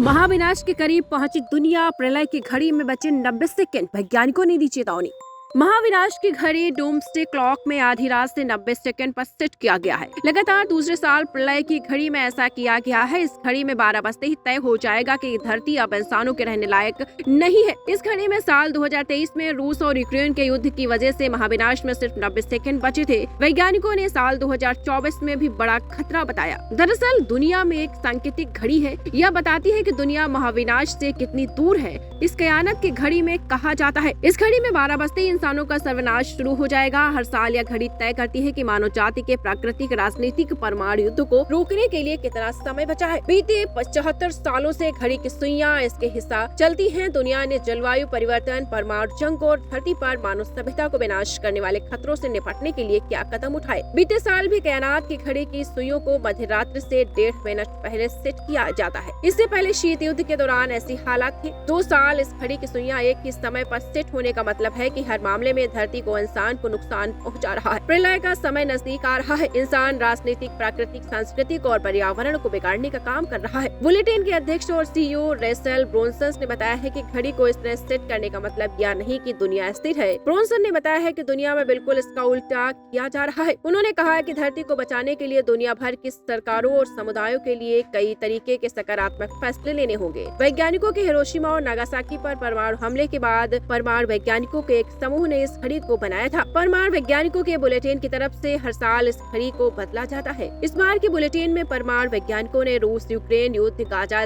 महाविनाश के करीब पहुंची दुनिया, प्रलय की घड़ी में बचे 90 सेकंड, वैज्ञानिकों ने दी चेतावनी। महाविनाश की घड़ी डूम्सडे क्लॉक में आधी रात से 90 सेकंड पर सेट किया गया है। लगातार दूसरे साल प्रलय की घड़ी में ऐसा किया गया है। इस घड़ी में 12 बजते ही तय हो जाएगा कि धरती अब इंसानों के रहने लायक नहीं है। इस घड़ी में साल 2023 में रूस और यूक्रेन के युद्ध की वजह से महाविनाश में सिर्फ 90 सेकंड बचे थे। वैज्ञानिकों ने साल 2024 में भी बड़ा खतरा बताया। दरअसल दुनिया में एक सांकेतिक घड़ी है। यह बताती है कि दुनिया महाविनाश से कितनी दूर है। इस कयानत की घड़ी में कहा जाता है, इस घड़ी में 12 बजते ही इंसानों का सर्वनाश शुरू हो जाएगा। हर साल यह घड़ी तय करती है कि मानव जाति के प्राकृतिक, राजनीतिक, परमाणु युद्ध को रोकने के लिए कितना समय बचा है। बीते 75 सालों से घड़ी की सुइयां इसके हिस्सा चलती हैं। दुनिया ने जलवायु परिवर्तन, परमाणु जंग और धरती पर मानव सभ्यता को विनाश करने वाले खतरों से निपटने के लिए क्या कदम उठाए। बीते साल भी कयानात की घड़ी की सुइयों को मध्यरात्रि से 1.5 मिनट पहले सेट किया जाता है। इससे पहले शीत युद्ध के दौरान ऐसी हालात थी। 2 साल इस घड़ी की सुइयां एक ही समय पर सेट होने का मतलब है कि हर मामले में धरती को, इंसान को नुकसान पहुंचा रहा है। प्रलय का समय नजदीक आ रहा है। इंसान राजनीतिक, प्राकृतिक, सांस्कृतिक और पर्यावरण को बिगाड़ने का काम कर रहा है। बुलेटिन के अध्यक्ष और सीईओ रेचल ब्रोनसन ने बताया है कि घड़ी को इस तरह सेट करने का मतलब यह नहीं कि दुनिया स्थिर है। ब्रोनसन ने बताया है कि दुनिया में बिल्कुल इसका उल्टा किया जा रहा है। उन्होंने कहा है कि धरती को बचाने के लिए दुनिया भर की सरकारों और समुदायों के लिए कई तरीके के सकारात्मक फैसले लेने होंगे। वैज्ञानिकों के हिरोशिमा और नागासाकी पर परमाणु हमले के बाद परमाणु वैज्ञानिकों के एक समूह ने इस घड़ी को बनाया था। परमाणु वैज्ञानिकों के बुलेटिन की तरफ से हर साल इस घड़ी को बदला जाता है। इस बार के बुलेटिन में परमाणु वैज्ञानिकों ने रूस यूक्रेन युद्ध, गाजा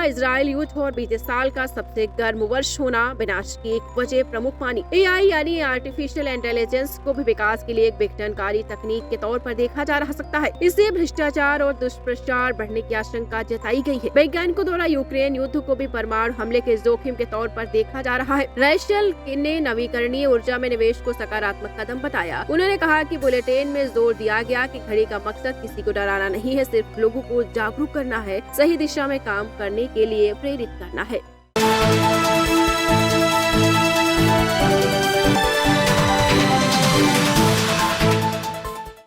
इजराइल युद्ध और बीते साल का सबसे गर्म वर्ष होना, विनाश की एक वजह प्रमुख मानी। एआई यानी आर्टिफिशियल इंटेलिजेंस को भी विकास के लिए एक विघटनकारी तकनीक के तौर पर देखा जा सकता है। इससे भ्रष्टाचार और दुष्प्रचार बढ़ने की आशंका जताई गई है। वैज्ञानिकों द्वारा यूक्रेन युद्ध को भी परमाणु हमले के जोखिम के तौर पर देखा जा रहा है। रेचल ने नवीकरणीय ऊर्जा में निवेश को सकारात्मक कदम बताया। उन्होंने कहा कि बुलेटिन में जोर दिया गया कि घड़ी का मकसद किसी को डराना नहीं है, सिर्फ लोगों को जागरूक करना है, सही दिशा में काम करने के लिए प्रेरित करना है।